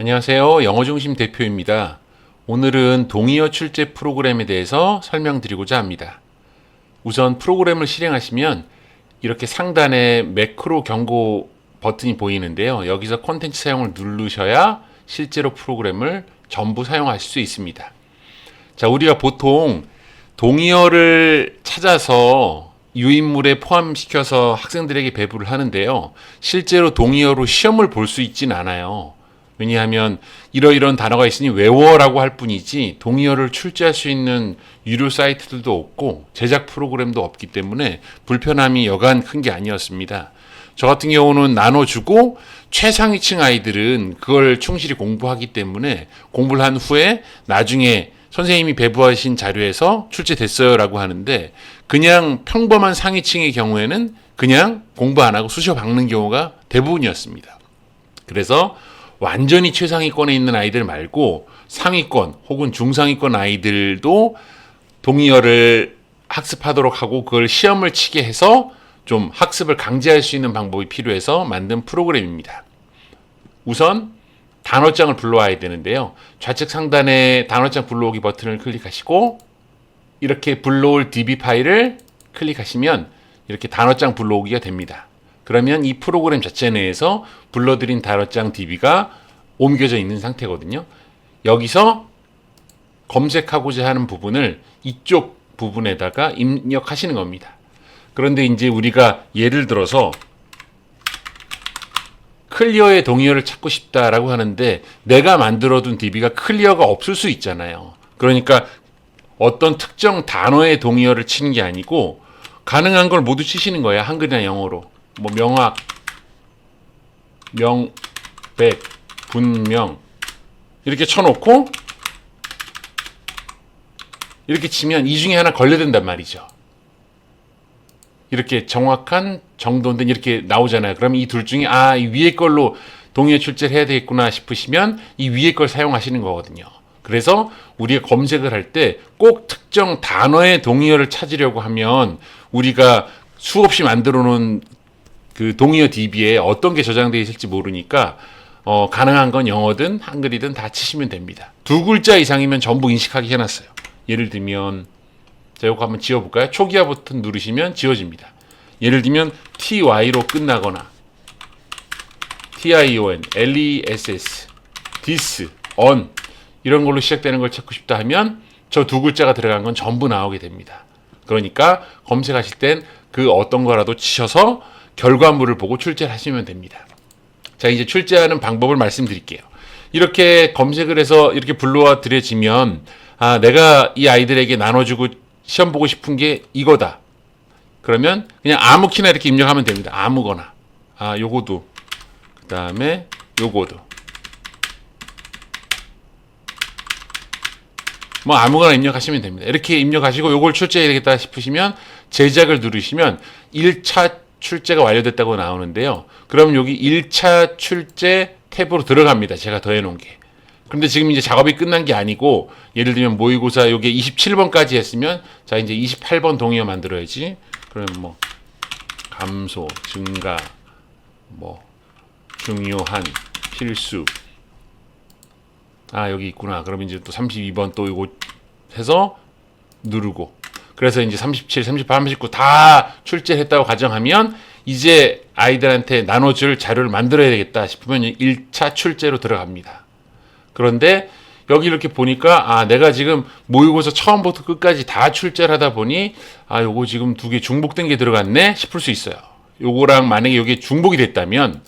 안녕하세요. 영어중심 대표입니다. 오늘은 동의어 출제 프로그램에 대해서 설명드리고자 합니다. 우선 프로그램을 실행하시면 이렇게 상단에 매크로 경고 버튼이 보이는데요. 여기서 콘텐츠 사용을 누르셔야 실제로 프로그램을 전부 사용하실 수 있습니다. 자, 우리가 보통 동의어를 찾아서 유인물에 포함시켜서 학생들에게 배부를 하는데요. 실제로 동의어로 시험을 볼 수 있진 않아요. 왜냐하면 이러이러한 단어가 있으니 외워라고 할 뿐이지 동의어를 출제할 수 있는 유료 사이트들도 없고 제작 프로그램도 없기 때문에 불편함이 여간 큰 게 아니었습니다. 저 같은 경우는 나눠주고 최상위층 아이들은 그걸 충실히 공부하기 때문에 공부를 한 후에 나중에 선생님이 배부하신 자료에서 출제됐어요 라고 하는데, 그냥 평범한 상위층의 경우에는 그냥 공부 안 하고 수시어 박는 경우가 대부분이었습니다. 그래서 완전히 최상위권에 있는 아이들 말고 상위권 혹은 중상위권 아이들도 동의어를 학습하도록 하고 그걸 시험을 치게 해서 좀 학습을 강제할 수 있는 방법이 필요해서 만든 프로그램입니다. 우선 단어장을 불러와야 되는데요. 좌측 상단에 단어장 불러오기 버튼을 클릭하시고 이렇게 불러올 DB 파일을 클릭하시면 이렇게 단어장 불러오기가 됩니다. 그러면 이 프로그램 자체 내에서 불러들인 단어장 DB가 옮겨져 있는 상태거든요. 여기서 검색하고자 하는 부분을 이쪽 부분에다가 입력하시는 겁니다. 그런데 이제 우리가 예를 들어서 클리어의 동의어를 찾고 싶다라고 하는데 내가 만들어둔 DB가 클리어가 없을 수 있잖아요. 그러니까 어떤 특정 단어의 동의어를 치는 게 아니고 가능한 걸 모두 치시는 거야. 한글이나 영어로. 뭐 명확, 명백, 분명 이렇게 쳐놓고 이렇게 치면 이 중에 하나 걸려든단 말이죠. 이렇게 정확한 정돈된 이렇게 나오잖아요. 그러면 이 둘 중에 이 위에 걸로 동의어 출제를 해야 되겠구나 싶으시면 이 위에 걸 사용하시는 거거든요. 그래서 우리가 검색을 할 때 꼭 특정 단어의 동의어를 찾으려고 하면 우리가 수없이 만들어 놓은 그 동의어 DB에 어떤 게 저장되어 있을지 모르니까 가능한 건 영어든 한글이든 다 치시면 됩니다. 두 글자 이상이면 전부 인식하게 해놨어요. 예를 들면 자, 이거 한번 지워볼까요? 초기화 버튼 누르시면 지워집니다. 예를 들면 ty로 끝나거나 tion, less, this, on 이런 걸로 시작되는 걸 찾고 싶다 하면 저 두 글자가 들어간 건 전부 나오게 됩니다. 그러니까 검색하실 땐 그 어떤 거라도 치셔서 결과물을 보고 출제를 하시면 됩니다. 자, 이제 출제하는 방법을 말씀드릴게요. 이렇게 검색을 해서 이렇게 불러와 드려지면 내가 이 아이들에게 나눠주고 시험 보고 싶은 게 이거다. 그러면 그냥 아무 키나 이렇게 입력하면 됩니다. 아무거나. 요거도. 그 다음에 요거도. 뭐 아무거나 입력하시면 됩니다. 이렇게 입력하시고 요걸 출제해야 되겠다 싶으시면 제작을 누르시면 1차 출제가 완료됐다고 나오는데요. 그럼 여기 1차 출제 탭으로 들어갑니다. 제가 더해놓은 게. 근데 지금 이제 작업이 끝난 게 아니고 예를 들면 모의고사 요게 27번까지 했으면 자 이제 28번 동의어 만들어야지. 그러면 뭐 감소, 증가, 뭐 중요한, 필수. 여기 있구나. 그럼 이제 또 32번 또 이거 해서 누르고. 그래서 이제 37, 38, 39 다 출제했다고 가정하면 이제 아이들한테 나눠줄 자료를 만들어야 되겠다 싶으면 1차 출제로 들어갑니다. 그런데 여기 이렇게 보니까 내가 지금 모의고사 처음부터 끝까지 다 출제를 하다 보니 요거 지금 두 개 중복된 게 들어갔네 싶을 수 있어요. 요거랑 만약에 이게 중복이 됐다면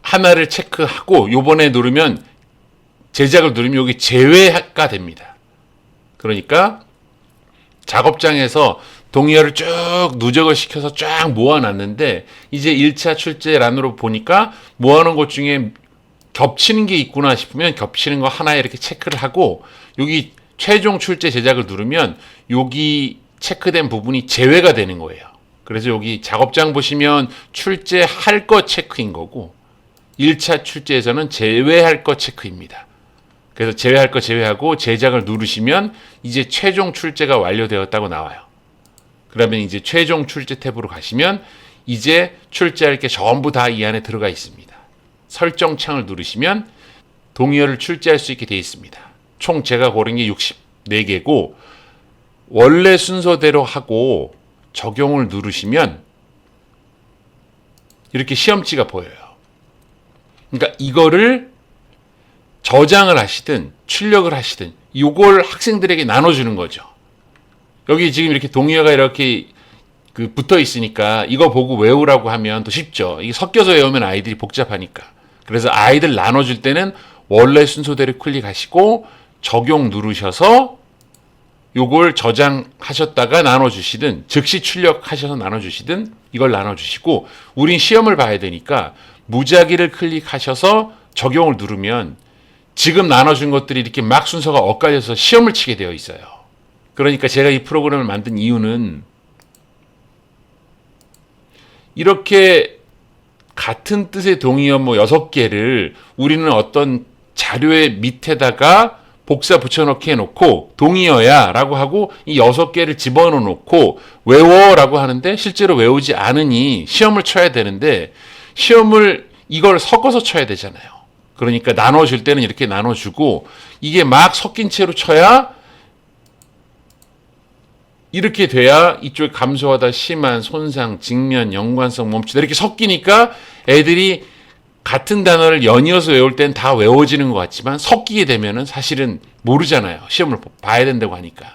하나를 체크하고 요번에 누르면 제작을 누르면 여기 제외가 됩니다. 그러니까 작업장에서 동의어를 쭉 누적을 시켜서 쫙 모아놨는데 이제 1차 출제란으로 보니까 모아놓은 것 중에 겹치는 게 있구나 싶으면 겹치는 거 하나에 이렇게 체크를 하고 여기 최종 출제 제작을 누르면 여기 체크된 부분이 제외가 되는 거예요. 그래서 여기 작업장 보시면 출제할 거 체크인 거고 1차 출제에서는 제외할 거 체크입니다. 그래서 제외할 거 제외하고 제작을 누르시면 이제 최종 출제가 완료되었다고 나와요. 그러면 이제 최종 출제 탭으로 가시면 이제 출제할 게 전부 다 이 안에 들어가 있습니다. 설정 창을 누르시면 동의어를 출제할 수 있게 되어 있습니다. 총 제가 고른 게 64개고 원래 순서대로 하고 적용을 누르시면 이렇게 시험지가 보여요. 그러니까 이거를 저장을 하시든 출력을 하시든 이걸 학생들에게 나눠주는 거죠. 여기 지금 이렇게 동의어가 이렇게 붙어 있으니까 이거 보고 외우라고 하면 더 쉽죠. 이게 섞여서 외우면 아이들이 복잡하니까. 그래서 아이들 나눠줄 때는 원래 순서대로 클릭하시고 적용 누르셔서 요걸 저장하셨다가 나눠주시든 즉시 출력하셔서 나눠주시든 이걸 나눠주시고 우린 시험을 봐야 되니까 무작위를 클릭하셔서 적용을 누르면 지금 나눠준 것들이 이렇게 막 순서가 엇갈려서 시험을 치게 되어 있어요. 그러니까 제가 이 프로그램을 만든 이유는 이렇게 같은 뜻의 동의어 6개를 우리는 어떤 자료의 밑에다가 복사 붙여넣기 해놓고 동의어야 라고 하고 이 6개를 집어넣어 놓고 외워라고 하는데 실제로 외우지 않으니 시험을 쳐야 되는데 시험을 이걸 섞어서 쳐야 되잖아요. 그러니까 나눠줄 때는 이렇게 나눠주고 이게 막 섞인 채로 쳐야 이렇게 돼야 이쪽에 감소하다 심한 손상, 직면, 연관성, 멈추다 이렇게 섞이니까 애들이 같은 단어를 연이어서 외울 땐 다 외워지는 것 같지만 섞이게 되면은 사실은 모르잖아요. 시험을 봐야 된다고 하니까.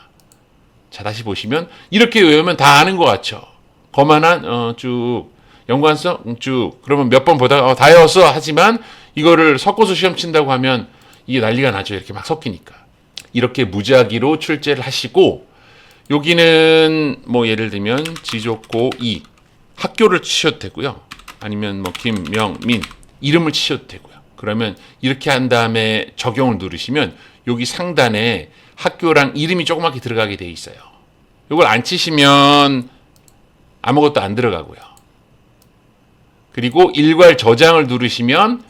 자, 다시 보시면 이렇게 외우면 다 아는 것 같죠. 거만한 쭉 연관성 쭉 그러면 몇 번 보다가 다 외웠어 하지만 이거를 섞어서 시험 친다고 하면 이게 난리가 나죠. 이렇게 막 섞이니까. 이렇게 무작위로 출제를 하시고 여기는 뭐 예를 들면 지족고 2 학교를 치셔도 되고요. 아니면 뭐 김명민 이름을 치셔도 되고요. 그러면 이렇게 한 다음에 적용을 누르시면 여기 상단에 학교랑 이름이 조그맣게 들어가게 돼 있어요. 이걸 안 치시면 아무것도 안 들어가고요. 그리고 일괄 저장을 누르시면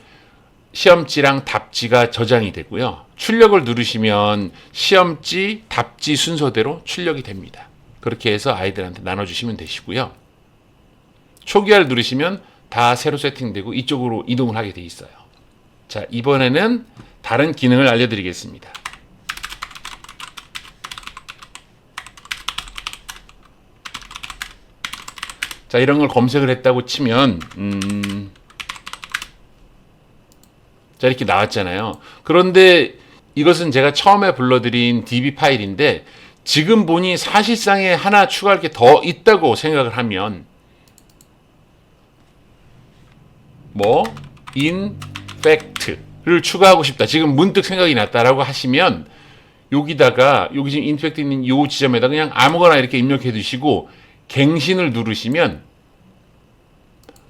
시험지랑 답지가 저장이 되고요. 출력을 누르시면 시험지, 답지 순서대로 출력이 됩니다. 그렇게 해서 아이들한테 나눠주시면 되시고요. 초기화를 누르시면 다 새로 세팅되고 이쪽으로 이동을 하게 돼 있어요. 자, 이번에는 다른 기능을 알려드리겠습니다. 자, 이런 걸 검색을 했다고 치면 자, 이렇게 나왔잖아요. 그런데 이것은 제가 처음에 불러드린 DB 파일인데 지금 보니 사실상에 하나 추가할 게 더 있다고 생각을 하면 뭐 infact를 추가하고 싶다. 지금 문득 생각이 났다라고 하시면 여기다가 여기 지금 infect 있는 이 지점에다 그냥 아무거나 이렇게 입력해 두시고 갱신을 누르시면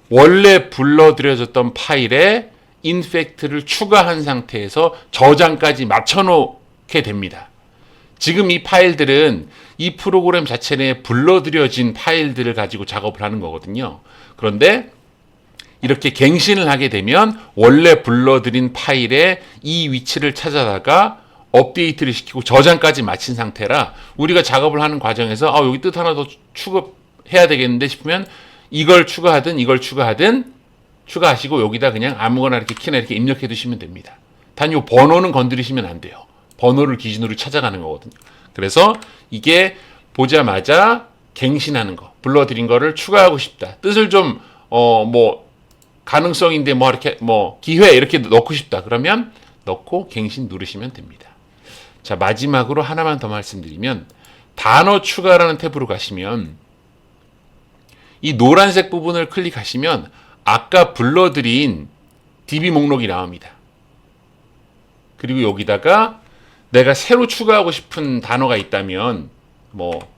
원래 불러들여졌던 파일에 infact를 추가한 상태에서 저장까지 맞춰놓게 됩니다. 지금 이 파일들은 이 프로그램 자체 내에 불러들여진 파일들을 가지고 작업을 하는 거거든요. 그런데 이렇게 갱신을 하게 되면 원래 불러들인 파일의 이 위치를 찾아다가 업데이트를 시키고 저장까지 마친 상태라 우리가 작업을 하는 과정에서 여기 뜻 하나 더 추가해야 되겠는데 싶으면 이걸 추가하든 이걸 추가하시고 여기다 그냥 아무거나 이렇게 키나 이렇게 입력해 두시면 됩니다. 단 요 번호는 건드리시면 안 돼요. 번호를 기준으로 찾아가는 거거든요. 그래서 이게 보자마자 갱신하는 거, 불러드린 거를 추가하고 싶다. 뜻을 좀 뭐 가능성인데 뭐 이렇게 뭐 기회 이렇게 넣고 싶다. 그러면 넣고 갱신 누르시면 됩니다. 자, 마지막으로 하나만 더 말씀드리면 단어 추가라는 탭으로 가시면 이 노란색 부분을 클릭하시면 아까 불러드린 DB 목록이 나옵니다. 그리고 여기다가 내가 새로 추가하고 싶은 단어가 있다면 뭐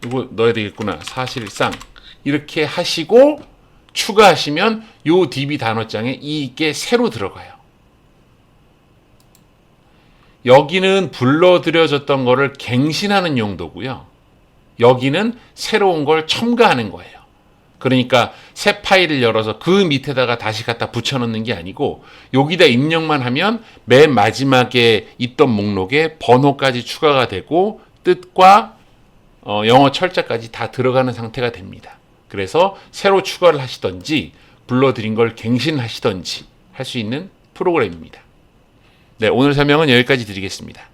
이거 넣어야 되겠구나. 사실상 이렇게 하시고 추가하시면 요 DB 단어장에 이게 새로 들어가요. 여기는 불러들여졌던 거를 갱신하는 용도고요. 여기는 새로운 걸 첨가하는 거예요. 그러니까 새 파일을 열어서 그 밑에다가 다시 갖다 붙여넣는 게 아니고 여기다 입력만 하면 맨 마지막에 있던 목록에 번호까지 추가가 되고 뜻과 영어 철자까지 다 들어가는 상태가 됩니다. 그래서 새로 추가를 하시던지 불러드린 걸 갱신하시던지 할 수 있는 프로그램입니다. 네, 오늘 설명은 여기까지 드리겠습니다.